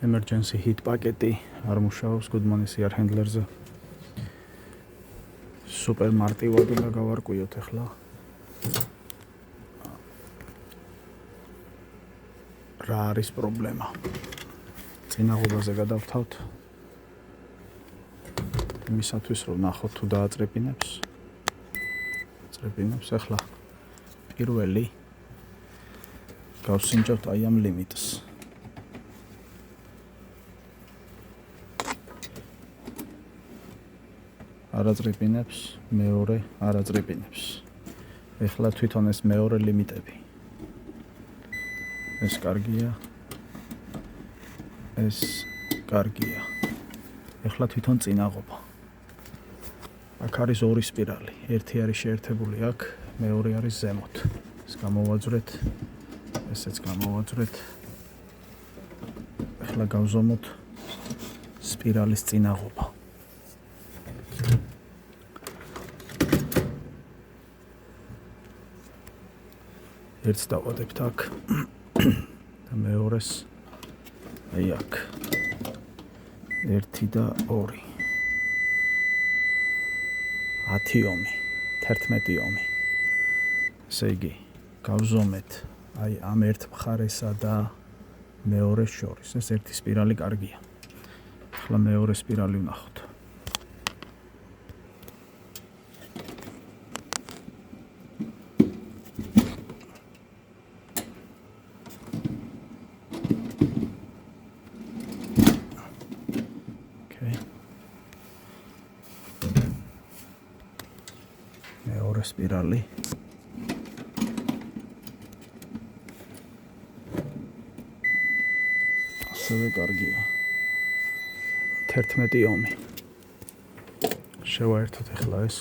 emergency hit პაკეტი არ მუშაობს good morning CR handler-ზე. Super მარტივად უნდა გავარკვიოთ ახლა. რა არის პრობლემა? წინაღობაზე გადავთავთ. იმისათვის რომ ნახოთ თუ დააწრეპინებს. წრეპინებს ახლა პირველი გავსინჯავთ აი ამ ლიმიტს. არაწრეპინებს, მეორე არაწრეპინებს. ახლა თვითონ ეს მეორე ლიმიტები. ეს კარგია. ეს კარგია. ახლა თვითონ წინაღობა. აქ არის ორი სპირალი. ერთი არის შეერთებული აქ, მეორე არის ზემოთ. ეს გამოვაძვრეთ. ესეც გამოვაძვრეთ. ახლა გავზომოთ სპირალის წინაღობა. ერთს დავადებთ აქ და მეორეს აი აქ. 1 და 2. 10 ომი, 11 ომი. ესე იგი, გავზომეთ აი ამ ერთ მხარესა და მეორეს შორის. ეს ერთი სპირალი კარგია. ახლა მეორე სპირალი ვნახოთ. მეორე სპირალი ასევე კარგია. 11 ომი. შევაერთოთ ახლა ეს.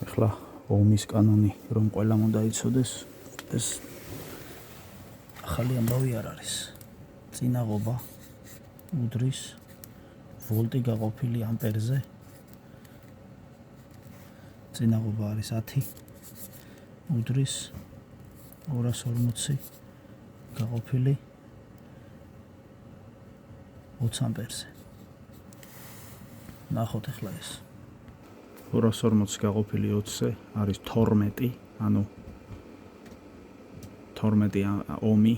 ახლა ომის კანონი რომ ყველამ უნდა იცოდეს, ეს ახალი ამბავი არ არის. წინაღობა უდრის ვოლტი გაყოფილი ამპერზე. წინაღობა არის 10. უდრის 240 გაყოფილი 20 ამპერზე. ნახოთ ახლა ეს. 240 გაყოფილი 20-ზე არის 12, ანუ 12 ომი.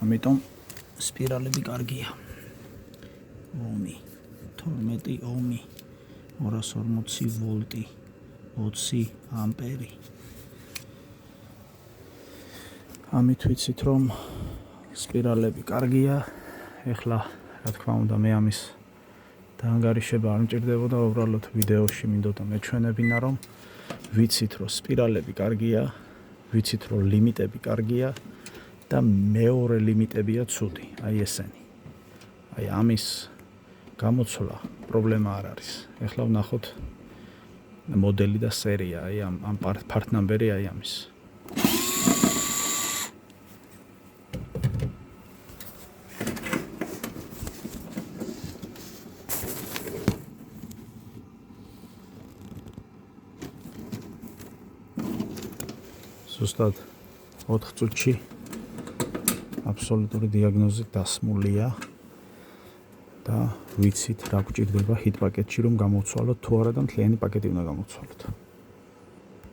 ამიტომ სპირალები კარგია. ომი 12 ომი 240 ვოლტი 20 ამპერი. ამით ვიცით რომ სპირალები კარგია. ეხლა რა თქმა უნდა მე ამის დაანგარიშება არ მჭირდებოდა, უბრალოდ ვიდეოში მინდოდა მეჩვენებინა რომ ვიცით რომ სპირალები კარგია, ვიცით რომ ლიმიტები კარგია და მეორე ლიმიტებია ცუდი, აი ესენი. აი ამის გამოცვლა პრობლემა არ არის. ახლა ვნახოთ მოდელი და სერია, აი ამ part number-ი აი ამის. ზუსტად 4 წუთში აბსოლუტური დიაგნოზი დასმულია და ვიცით რა გვჭირდება hit პაკეტში რომ გამოვცვალოთ თუ არა და მთლიანი პაკეტი უნდა გამოვცვალოთ.